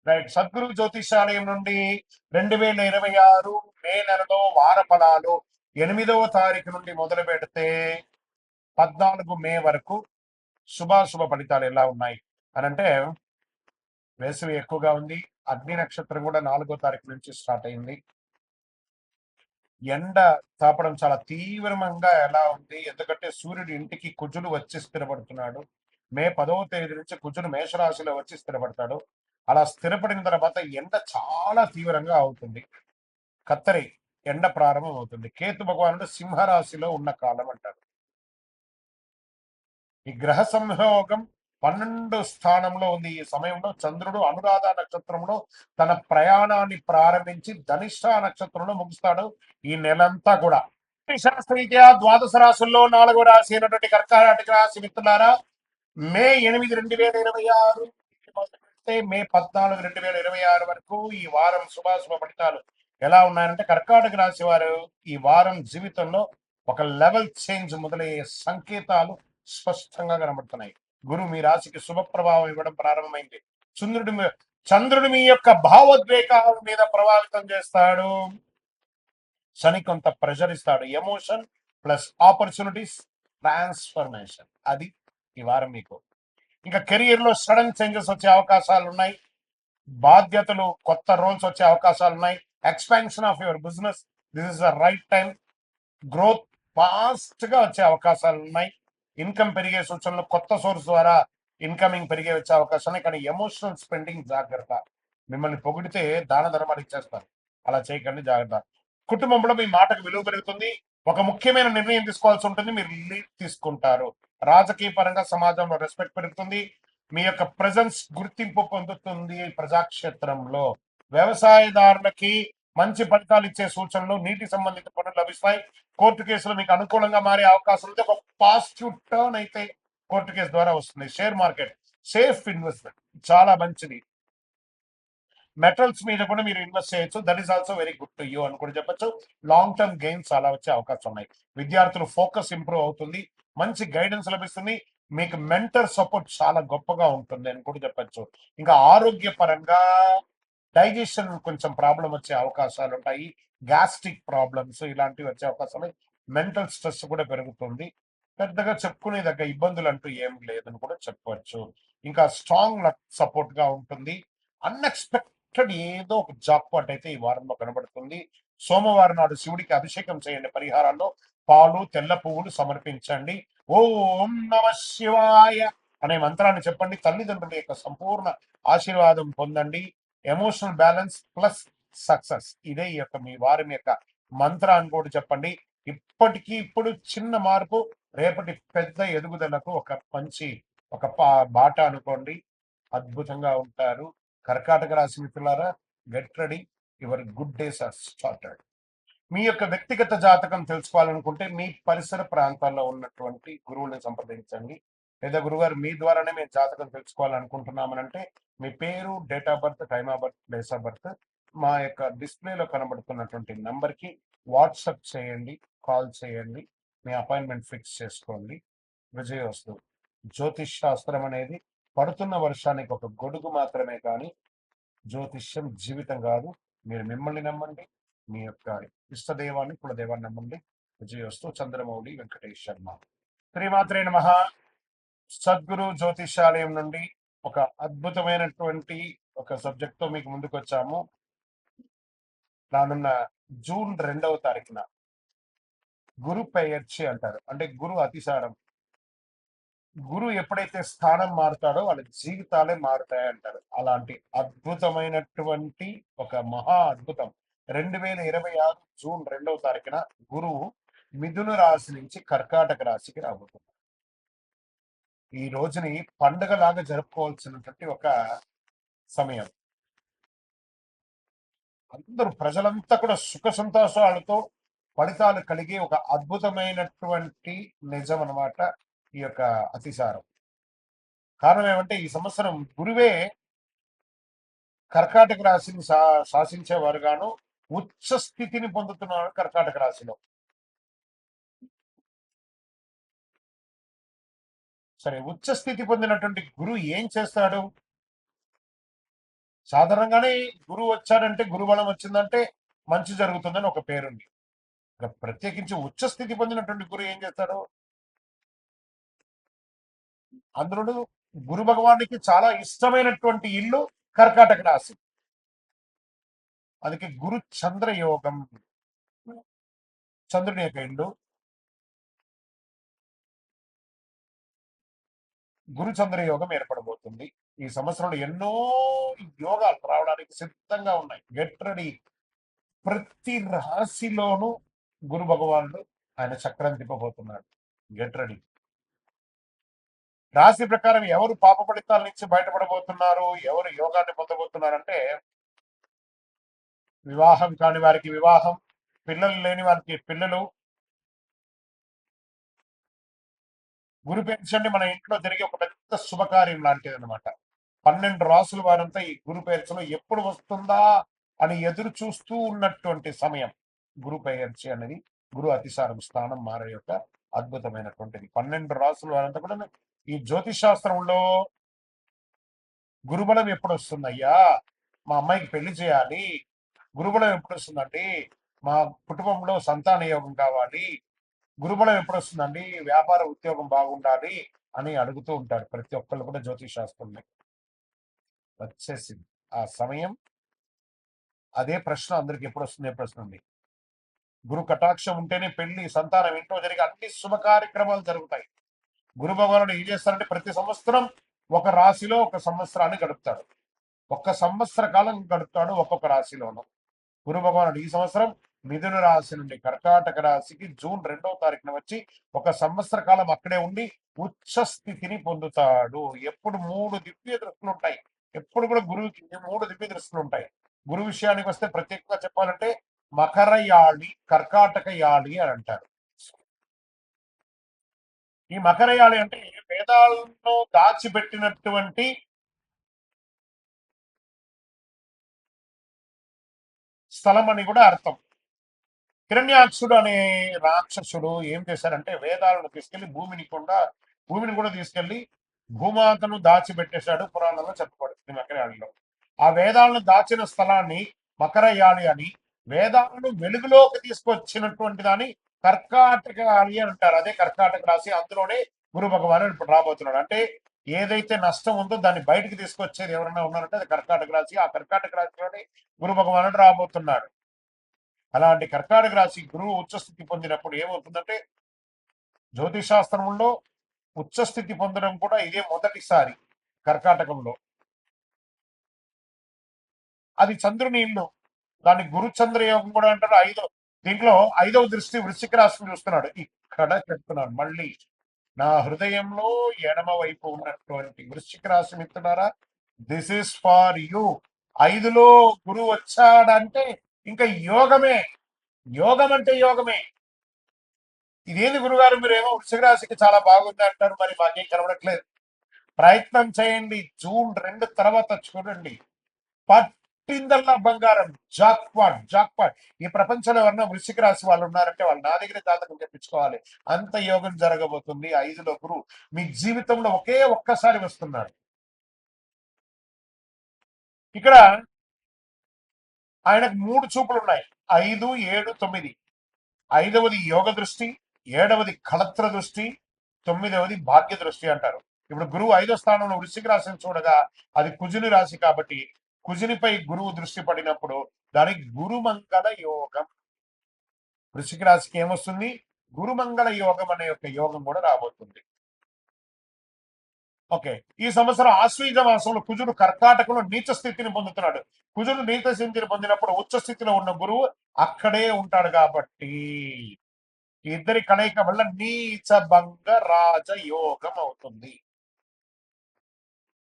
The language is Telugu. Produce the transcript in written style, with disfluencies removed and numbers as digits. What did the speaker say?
రైట్. సద్గురు జ్యోతిషాలయం నుండి 2026 మే నెలలో వార ఫలాలు 8వ తారీఖు నుండి మొదలు పెడితే 14 మే వరకు శుభాశుభ ఫలితాలు ఎలా ఉన్నాయి అని అంటే, వేసవి ఎక్కువగా ఉంది. అగ్ని నక్షత్రం కూడా 4వ తారీఖు నుంచి స్టార్ట్ అయింది. ఎండ తాపడం చాలా తీవ్రంగా ఎలా ఉంది, ఎందుకంటే సూర్యుడు ఇంటికి కుజుడు వచ్చి స్థిరపడుతున్నాడు. మే 10వ తేదీ నుంచి కుజుడు మేషరాశిలో వచ్చి స్థిరపడతాడు. అలా స్థిరపడిన తర్వాత ఎండ చాలా తీవ్రంగా అవుతుంది. కత్తరి ఎండ ప్రారంభం అవుతుంది. కేతు భగవానుడు సింహరాశిలో ఉన్న కాలం అంటారు. ఈ గ్రహ సంయోగం 12 స్థానంలో ఉంది. ఈ సమయంలో చంద్రుడు అనురాధ నక్షత్రంలో తన ప్రయాణాన్ని ప్రారంభించి ధనిష్ట నక్షత్రంలో ముగుస్తాడు ఈ నెలంతా కూడా. శాస్త్రీయ ద్వాదశ రాశుల్లో 4వ రాశి అయినటువంటి కర్కాటక రాశి మిత్రులారా, మే 8, 2026 మొదలుపెడితే మే 14, 2026 వరకు ఈ వారం శుభాశుభ ఫలితాలు ఎలా ఉన్నాయంటే, కర్కాటక రాశి వారు ఈ వారం జీవితంలో ఒక లెవెల్ చేంజ్ మొదలయ్యే సంకేతాలు స్పష్టంగా కనబడుతున్నాయి. గురువు మీ రాశికి శుభ ప్రభావం ఇవ్వడం ప్రారంభమైంది. చంద్రుడు మీ యొక్క భావోద్వేగాల మీద ప్రభావితం చేస్తాడు. శని కొంత ప్రెషర్ ఇస్తాడు. ఎమోషన్ ప్లస్ ఆపర్చునిటీస్, ట్రాన్స్ఫర్మేషన్, అది ఈ వారం మీకు. ఇంకా కెరియర్ లో సడన్ చేంజెస్ వచ్చే అవకాశాలు ఉన్నాయి. బాధ్యతలు, కొత్త రోల్స్ వచ్చే అవకాశాలు ఉన్నాయి. Expansion of your business, this is the right time. Growth fast గా వచ్చే అవకాశాలు ఉన్నాయి. ఇన్కమ్ పెరిగే సూచనలు, కొత్త సోర్స్ ద్వారా ఇన్కమింగ్ పెరిగే వచ్చే అవకాశాలు. కానీ ఎమోషనల్ స్పెండింగ్ జాగ్రత్త. మిమ్మల్ని పొగిడితే దాన ధర్మాలు ఇచ్చేస్తారు, అలా చేయకండి, జాగ్రత్త. కుటుంబంలో మీ మాటకు విలువ పెరుగుతుంది. ఒక ముఖ్యమైన నిర్ణయం తీసుకోవాల్సి ఉంటుంది, మీరు లీడ్ తీసుకుంటారు. రాజకీయ పరంగా సమాజంలో రెస్పెక్ట్ పెరుగుతుంది. మీ యొక్క ప్రెజెన్స్ గుర్తింపు పొందుతుంది ప్రజాక్షేత్రంలో. వ్యవసాయదారులకి మంచి ఫలితాలు ఇచ్చే సూచనలు, నీటి సంబంధిత పనులు లభిస్తాయి. కోర్టు కేసులు మీకు అనుకూలంగా మారే అవకాశం ఉంది. ఒక పాజిటివ్ టర్న్ అయితే కోర్టు కేసు ద్వారా వస్తుంది. షేర్ మార్కెట్ సేఫ్ ఇన్వెస్ట్మెంట్, చాలా మంచిది. మెటల్స్ మీద కూడా మీరు ఇన్వెస్ట్ చేయొచ్చు. That is also very good to you అని కూడా చెప్పొచ్చు. లాంగ్ టర్మ్ గెయిన్స్ చాలా వచ్చే అవకాశం ఉన్నాయి. విద్యార్థులు ఫోకస్ ఇంప్రూవ్ అవుతుంది. మంచి గైడెన్స్ లభిస్తుంది. మీకు మెంటర్ సపోర్ట్ చాలా గొప్పగా ఉంటుంది అని కూడా చెప్పొచ్చు. ఇంకా ఆరోగ్య పరంగా డైజెషన్ కొంచెం ప్రాబ్లం వచ్చే అవకాశాలు ఉంటాయి. గ్యాస్ట్రిక్ ప్రాబ్లమ్స్ ఇలాంటివి వచ్చే అవకాశాలు. మెంటల్ స్ట్రెస్ కూడా పెరుగుతుంది. పెద్దగా చెప్పుకునే దగ్గర ఇబ్బందులు అంటూ ఏం లేదని కూడా చెప్పవచ్చు. ఇంకా స్ట్రాంగ్ సపోర్ట్ గా ఉంటుంది. అన్ఎక్స్పెక్టెడ్ ఏదో ఒక జాక్ పాట్ అయితే ఈ వారంలో కనబడుతుంది. సోమవారం నాడు శివుడికి అభిషేకం చేయండి. పరిహారాల్లో పాలు, తెల్ల పువ్వులు సమర్పించండి. ఓం నమ శివాయ అనే మంత్రాన్ని చెప్పండి. తల్లిదండ్రుల యొక్క సంపూర్ణ ఆశీర్వాదం పొందండి. ఎమోషనల్ బ్యాలెన్స్ ప్లస్ సక్సెస్, ఇదే ఈ యొక్క మీ వారం యొక్క మంత్రాన్ని కూడా చెప్పండి. ఇప్పటికీ ఇప్పుడు చిన్న మార్పు రేపటి పెద్ద ఎదుగుదలకు ఒక మంచి ఒక బాట అనుకోండి. అద్భుతంగా ఉంటారు. కర్కాటక రాశి మిత్రులారా, get ready, your good days are started. మీ యొక్క వ్యక్తిగత జాతకం తెలుసుకోవాలనుకుంటే మీ పరిసర ప్రాంతాల్లో ఉన్నటువంటి గురువుని సంప్రదించండి. లేదా గురుగారు మీ ద్వారానే మేము జాతకం తెలుసుకోవాలనుకుంటున్నామనంటే మీ పేరు, date of birth, time of birth, place of birth మా యొక్క డిస్ప్లేలో కనబడుతున్నటువంటి నంబర్కి వాట్సాప్ చేయండి, కాల్ చేయండి. మీ అపాయింట్మెంట్ ఫిక్స్ చేసుకోండి. విజయోస్తు. జ్యోతిష్ శాస్త్రం అనేది పడుతున్న వర్షానికి ఒక గొడుగు మాత్రమే కానీ జ్యోతిష్యం జీవితం కాదు. మీరు మిమ్మల్ని నమ్మండి, మీ యొక్క ఇష్టదైవాన్ని, కులదైవాన్ని నమ్మండి. విజయోస్తు. చంద్రమౌళి వెంకటేష్ శర్మ. శ్రీమాత్రే నమః. సద్గురు జ్యోతిషాలయం నుండి ఒక అద్భుతమైనటువంటి ఒక సబ్జెక్ట్ తో మీకు ముందుకు వచ్చాము. రానున్న జూన్ 2వ తారీఖున గురు పెయర్చి అంటారు, అంటే గురు అతిసారం. గురు ఎప్పుడైతే స్థానం మారుతాడో వాళ్ళ జీవితాలే మారుతాయి అంటారు. అలాంటి అద్భుతమైనటువంటి ఒక మహా అద్భుతం 2026 జూన్ 2వ తారీఖున గురువు మిథున రాశి నుంచి కర్కాటక రాశికి రాబోతుంది. ఈ రోజుని పండుగలాగా జరుపుకోవాల్సినటువంటి ఒక సమయం. అందరూ ప్రజలంతా కూడా సుఖ సంతోషాలతో ఫలితాలు కలిగి ఒక అద్భుతమైనటువంటి నిజం అన్నమాట ఈ యొక్క అతిసారం. కారణం ఏమంటే ఈ సంవత్సరం గురువే కర్కాటక రాశిని శాసించేవారుగాను ఉచ్చ స్థితిని పొందుతున్నారు కర్కాటక రాశిలో. సరే, ఉచ్చ స్థితి పొందినటువంటి గురువు ఏం చేస్తాడు? సాధారణంగానే గురువు వచ్చాడంటే గురుబలం వచ్చిందంటే మంచి జరుగుతుందని ఒక పేరుంది. ఇక ప్రత్యేకించి ఉచ్చ స్థితి పొందినటువంటి గురువు ఏం చేస్తాడు? అందులో గురు భగవానికి చాలా ఇష్టమైనటువంటి ఇల్లు కర్కాటక రాశి. అందుకే గురు చంద్ర యోగం, చంద్రుని యొక్క ఇల్లు. గురు చంద్ర యోగం ఏర్పడబోతుంది. ఈ సంవత్సరంలో ఎన్నో యోగాలు రావడానికి సిద్ధంగా ఉన్నాయి. Get ready. ప్రతి రాశిలోనూ గురు భగవానుడు ఆయన చక్రం తిప్పబోతున్నాడు. Get ready. రాశి ప్రకారం ఎవరు పాప ఫలితాల నుంచి బయటపడబోతున్నారు, ఎవరు యోగాన్ని పొందబోతున్నారంటే, వివాహం కాని వారికి వివాహం, పిల్లలు లేని వారికి పిల్లలు. గురు పెన్షన్ మన ఇంట్లో జరిగే ఒక పెద్ద శుభకార్యం లాంటిది అనమాట. 12 రాసుల వారంతా ఈ గురు పెన్షన్ ఎప్పుడు వస్తుందా అని ఎదురు చూస్తూ ఉన్నటువంటి సమయం. గురు పెన్షి అనేది గురు అతిసారం స్థానం మారే యొక్క అద్భుతమైనటువంటిది. 12 రాసుల వారంతా కూడా ఈ జ్యోతిష్ శాస్త్రంలో గురుబలం ఎప్పుడు వస్తుందయ్యా, మా అమ్మాయికి పెళ్లి చేయాలి, గురుబలం ఎప్పుడు వస్తుందండి, మా కుటుంబంలో సంతాన యోగం కావాలి, గురుబలం ఎప్పుడు వస్తుందండి, వ్యాపార ఉద్యోగం బాగుండాలి అని అడుగుతూ ఉంటారు ప్రతి ఒక్కళ్ళు కూడా. జ్యోతిష్ శాస్త్రంలో వచ్చేసింది ఆ సమయం. అదే ప్రశ్న అందరికి ఎప్పుడు వస్తుంది ప్రశ్న ఉంది. గురు కటాక్షం ఉంటేనే పెళ్లి, సంతానం, ఇంట్లో జరిగే అన్ని శుభ కార్యక్రమాలు జరుగుతాయి. గురు భగవానుడు ఏం చేస్తారంటే ప్రతి సంవత్సరం ఒక రాశిలో ఒక సంవత్సరాన్ని గడుపుతాడు. ఒక్క సంవత్సర కాలం గడుపుతాడు ఒక్కొక్క రాశిలోనూ. గురు భగవానుడు ఈ సంవత్సరం మిథున రాశి నుండి కర్కాటక రాశికి జూన్ 2వ తారీఖున వచ్చి ఒక సంవత్సర కాలం అక్కడే ఉండి ఉచ్చ స్థితిని పొందుతాడు. ఎప్పుడు 3 దివ్య దృష్టిలు ఉంటాయి. ఎప్పుడు కూడా గురువుకి 3 దివ్య దృష్టిలు ఉంటాయి. గురువు విషయానికి వస్తే ప్రత్యేకంగా చెప్పాలంటే మకర యాళి, కర్కాటక యాళి అని అంటారు. ఈ మకర యాళి అంటే వేదాలను దాచిపెట్టినటువంటి స్థలం అని కూడా అర్థం. హిరణ్యాక్షుడు అనే రాక్షసుడు ఏం చేశారంటే వేదాలను తీసుకెళ్లి భూమిని కూడా తీసుకెళ్లి భూమాతను దాచిపెట్టేశాడు. పురాణంలో చెప్పబడుతుంది మకరయాళిలో. ఆ వేదాలను దాచిన స్థలాన్ని మకరయాళి అని, వేదాలను వెలుగులోకి తీసుకొచ్చినటువంటి దాన్ని కర్కాటక యాళి అని అంటారు. అదే కర్కాటక రాశి. అందులోనే గురు భగవానుడు ఇప్పుడు రాబోతున్నాడు. అంటే ఏదైతే నష్టం ఉందో దాన్ని బయటకు తీసుకొచ్చేది ఎవరైనా ఉన్నారంటే అది కర్కాటక రాశి. ఆ కర్కాటక రాశిలోనే గురు భగవానుడు రాబోతున్నాడు. అలాంటి కర్కాటక రాశి గురువు ఉచ్చస్థితి పొందినప్పుడు ఏమవుతుందంటే, జ్యోతిశాస్త్రంలో ఉచ్చస్థితి పొందడం కూడా ఇదే మొదటిసారి కర్కాటకంలో. అది చంద్రుని ఇల్లు. దాన్ని గురు చంద్ర యోగం కూడా అంటారు. దీంట్లో 5వ దృష్టి వృశ్చిక రాశిని చూస్తున్నాడు. ఇక్కడ చెప్తున్నాను మళ్ళీ, నా హృదయంలో ఎడమ వైపు ఉన్నటువంటి వృశ్చిక రాశి మిత్రులారా, దిస్ ఇస్ ఫార్ యూ. 5లో గురువు వచ్చాడంటే ఇంకా యోగమే. యోగం అంటే యోగమే. ఇదేంది గురుగారు మీరేమో వృశ్చిక రాశికి చాలా బాగుంది అంటారు, మరి మాకేం కనబడట్లేదు. ప్రయత్నం చేయండి. జూన్ 2 తర్వాత చూడండి, పట్టిందల్లా బంగారం. జాక్పాట్. ఈ ప్రపంచంలో ఎవరన్నా వృశ్చిక రాశి వాళ్ళు ఉన్నారంటే వాళ్ళు నా దగ్గర జాతకం చెప్పించుకోవాలి. అంత యోగం జరగబోతుంది. 5లో గురువు మీ జీవితంలో ఒకే ఒక్కసారి వస్తున్నాడు. ఇక్కడ ఆయనకు 3 చూపులు ఉన్నాయి. 5, 7, 9. 5వది యోగ దృష్టి, 7వది కళత్ర దృష్టి, 9వది భాగ్య దృష్టి అంటారు. ఇప్పుడు గురువు 5వ స్థానంలో వృశ్చిక రాశిని చూడగా అది కుజుని రాశి కాబట్టి కుజునిపై గురువు దృష్టి పడినప్పుడు దానికి గురుమంగళ యోగం. వృశ్చిక రాశికి ఏమొస్తుంది? గురుమంగళ యోగం అనే ఒక యోగం కూడా రాబోతుంది. ఓకే, ఈ సంవత్సరం ఆశ్వీజ మాసంలో కుజుడు కర్కాటకంలో నీచ స్థితిని పొందుతున్నాడు. కుజుడు నీచ స్థితిని పొందినప్పుడు ఉచ్చ స్థితిలో ఉన్న గురువు అక్కడే ఉంటాడు కాబట్టి ఇద్దరి కలయిక వల్ల నీచ భంగ రాజ యోగం అవుతుంది.